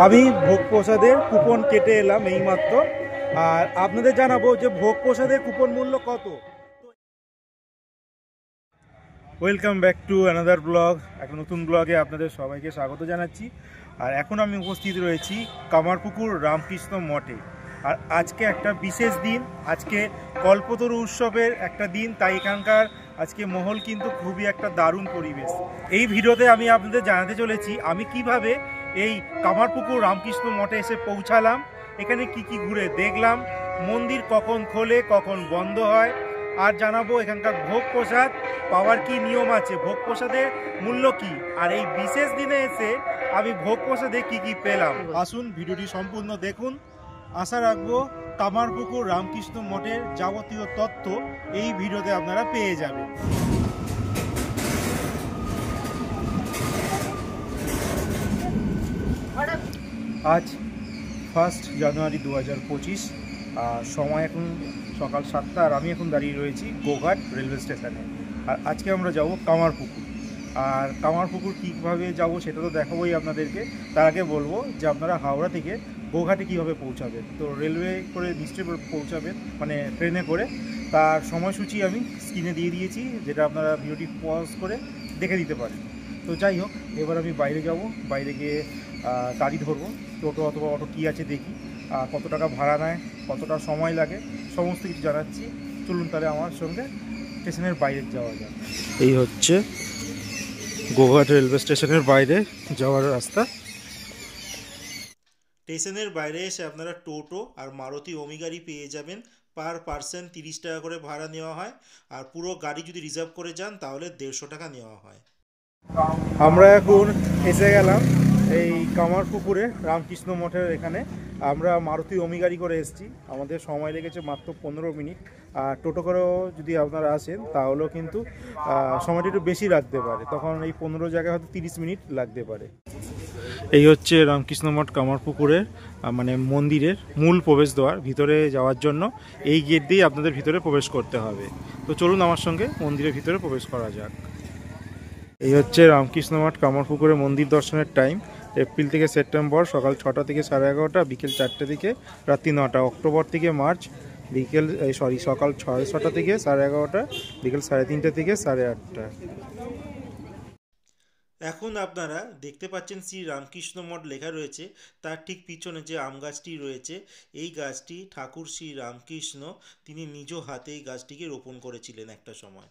আমি ভোগ প্রসাদের কুপন কেটে এলাম এইমাত্র, আর আপনাদের জানাবো যে ভোগ প্রসাদের কুপন মূল্য কত। Welcome back to another blog. একটা নতুন ব্লগে আপনাদের সবাইকে স্বাগত জানাচ্ছি। আর এখন আমি উপস্থিত রয়েছি কামারপুকুর রামকৃষ্ণ মঠে। আর আজকে একটা বিশেষ দিন, আজকে কল্পতরু উৎসবের একটা দিন, তাই এখানকার আজকে মহল কিন্তু খুবই একটা দারুণ পরিবেশ। এই ভিডিওতে আমি আপনাদের জানাতে চলেছি আমি কিভাবে এই কামারপুকুর রামকৃষ্ণ মঠে এসে পৌঁছালাম, এখানে কি কি ঘুরে দেখলাম, মন্দির কখন খোলে কখন বন্ধ হয়, আর জানাবো এখানকার ভোগ প্রসাদ পাওয়ার কি নিয়ম আছে, ভোগ প্রসাদের মূল্য কি, আর এই বিশেষ দিনে এসে আমি ভোগ প্রসাদে কি কি পেলাম। আসুন ভিডিওটি সম্পূর্ণ দেখুন। আশা রাখবো কামারপুকুর রামকৃষ্ণ মঠের যাবতীয় তথ্য এই ভিডিওতে আপনারা পেয়ে যাবেন। আজ 1 জানুয়ারি 2025, সময় এখন সকাল 7টা, আর আমি এখন দাঁড়িয়ে রয়েছি গোঘাট রেলওয়ে স্টেশনে। আর আজকে আমরা যাব কামারপুকুর। আর কামারপুকুর কীভাবে যাব সেটা তো দেখাবোই আপনাদেরকে। তার আগে বলবো যে আপনারা হাওড়া থেকে গোঘাটে কীভাবে পৌঁছাবেন। তো রেলওয়ে করে নিশ্চয়ই পৌঁছাবেন, মানে ট্রেনে করে। তার সময়সূচি আমি স্ক্রিনে দিয়ে দিয়েছি, যেটা আপনারা ভিডিওটি পজ করে দেখে দিতে পারেন। তো যাই হোক, এবার আমি বাইরে যাব, বাইরে গিয়ে গাড়ি ধরবো, টোটো অথবা অটো কী আছে দেখি, কত টাকা ভাড়া নেয়, কতটা সময় লাগে, সমস্ত কিছু জানাচ্ছি। চলুন তাহলে আমার সঙ্গে স্টেশনের বাইরে যাওয়া যাক। এই হচ্ছে গোঘাট রেলওয়ে স্টেশনের বাইরে যাওয়ার রাস্তা। স্টেশনের বাইরে এসে আপনারা টোটো আর মারুতি ওমি গাড়ি পেয়ে যাবেন। পার পার্সন 30 টাকা করে ভাড়া নেওয়া হয়, আর পুরো গাড়ি যদি রিজার্ভ করে যান তাহলে 150 টাকা নেওয়া হয়। আমরা এখন এসে গেলাম এই কামারপুকুরে রামকৃষ্ণ মঠের এখানে। আমরা মারুতি ওমি গাড়ি করে এসেছি, আমাদের সময় লেগেছে মাত্র 15 মিনিট। আর টোটো করেও যদি আপনারা আসেন তাহলেও কিন্তু সময়টা একটু বেশি লাগতে পারে, তখন এই 15 জায়গায় হয়তো 30 মিনিট লাগতে পারে। এই হচ্ছে রামকৃষ্ণ মঠ কামারপুকুরের মানে মন্দিরের মূল প্রবেশদ্বার। ভিতরে যাওয়ার জন্য এই গেট দিয়ে আপনাদের ভিতরে প্রবেশ করতে হবে। তো চলুন আমার সঙ্গে মন্দিরের ভিতরে প্রবেশ করা যাক। এই হচ্ছে রামকৃষ্ণ মঠ কামারপুকুরের মন্দির দর্শনের টাইম। এপ্রিল থেকে সেপ্টেম্বর সকাল 6টা থেকে 11:30, বিকেল 4টে থেকে রাত্রি 9টা। অক্টোবর থেকে মার্চ সকাল 6:30 থেকে 11:30, বিকেল 3:30 থেকে 8:30। এখন আপনারা দেখতে পাচ্ছেন শ্রী রামকৃষ্ণ মঠ লেখা রয়েছে, তার ঠিক পিছনে যে আম গাছটি রয়েছে, এই গাছটি ঠাকুর শ্রী রামকৃষ্ণ তিনি নিজ হাতে এই গাছটিকে রোপণ করেছিলেন একটা সময়।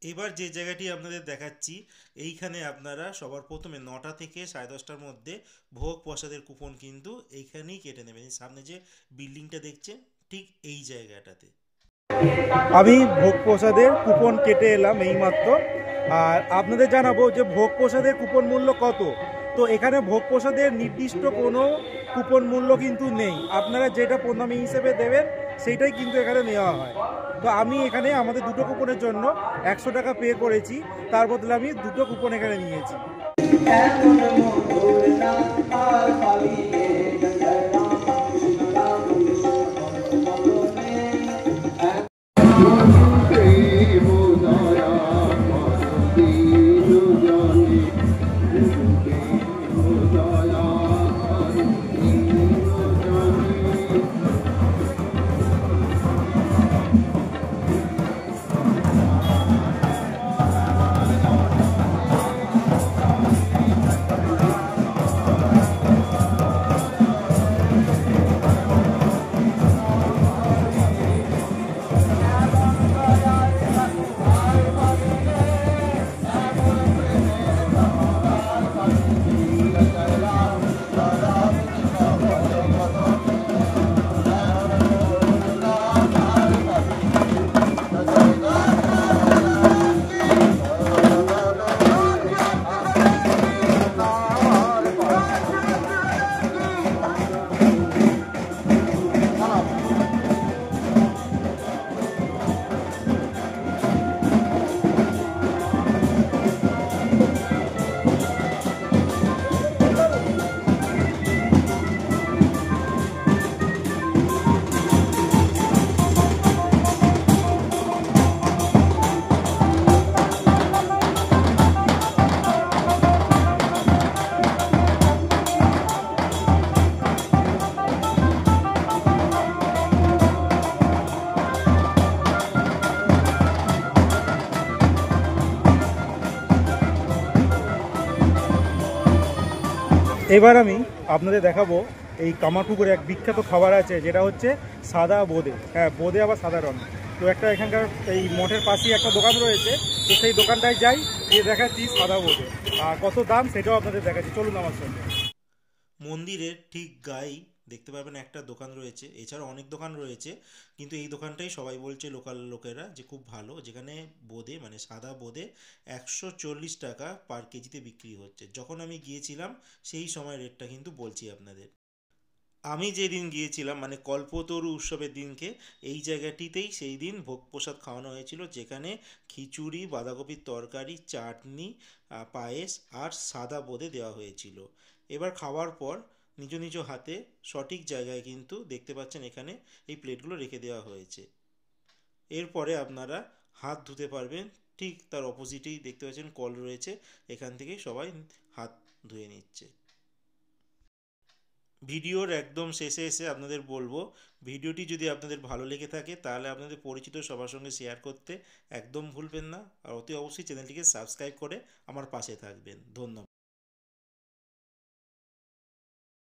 এবার যে জায়গাটি আপনাদের দেখাচ্ছি, এইখানে আপনারা সবার প্রথমে 9টা থেকে 10:30টার মধ্যে ভোগ প্রসাদের কুপন কিন্তু এইখানেই কেটে নেবেন। সামনে যে বিল্ডিংটা দেখছেন ঠিক এই জায়গাটাতে। আমি ভোগ প্রসাদের কুপন কেটে এলাম এইমাত্র, আর আপনাদের জানাবো যে ভোগ প্রসাদের কুপন মূল্য কত। তো এখানে ভোগ প্রসাদের নির্দিষ্ট কোনো কুপন মূল্য কিন্তু নেই, আপনারা যেটা প্রণামী হিসেবে দেবেন সেইটাই কিন্তু এখানে নেওয়া হয়। তো আমি এখানে আমাদের দুটো কুপনের জন্য 100 টাকা পে করেছি, তার বদলে আমি দুটো কুপন এখানে নিয়েছি। এবার আমি আপনাদের দেখাবো এই কামারপুকুরে এক বিখ্যাত খাবার আছে যেটা হচ্ছে সাদা বোঁদে। হ্যাঁ, বোঁদে আবার সাদা রঙ। তো একটা এখানকার এই মঠের পাশেই একটা দোকান রয়েছে, তো সেই দোকানটায় যাই, গিয়ে দেখাচ্ছি সাদা বোঁদে আর কত দাম সেটাও আপনাদের দেখাচ্ছি, চলুন আমার সঙ্গে। মন্দিরের ঠিক গায়েই দেখতে পাবেন একটা দোকান রয়েছে, এছাড়া অনেক দোকান রয়েছে, কিন্তু এই দোকানটাই সবাই বলছে লোকাল লোকেরা যে খুব ভালো, যেখানে বোঁদে মানে সাদা বোঁদে 140 টাকা পার কেজিতে বিক্রি হচ্ছে। যখন আমি গিয়েছিলাম সেই সময় রেটটা কিন্তু বলছি আপনাদের। আমি যেদিন গিয়েছিলাম মানে কল্পতরু উৎসবের দিনকে এই জায়গাটিতেই সেই দিন ভোগ প্রসাদ খাওয়ানো হয়েছিল, যেখানে খিচুড়ি, বাঁধাকপির তরকারি, চাটনি, পায়েস আর সাদা বোঁদে দেওয়া হয়েছিল। এবার খাওয়ার পর নিজ নিজ হাতে সঠিক জায়গায় কিন্তু দেখতে পাচ্ছেন এখানে এই প্লেটগুলো রেখে দেওয়া হয়েছে। এরপরে আপনারা হাত ধুতে পারবেন, ঠিক তার অপোজিটেই দেখতে পাচ্ছেন কল রয়েছে, এখান থেকেই সবাই হাত ধুয়ে নিচ্ছে। ভিডিওর একদম শেষে এসে আপনাদের বলবো, ভিডিওটি যদি আপনাদের ভালো লেগে থাকে তাহলে আপনাদের পরিচিত সবার সঙ্গে শেয়ার করতে একদম ভুলবেন না, আর অতি অবশ্যই চ্যানেলটিকে সাবস্ক্রাইব করে আমার পাশে থাকবেন। ধন্যবাদ।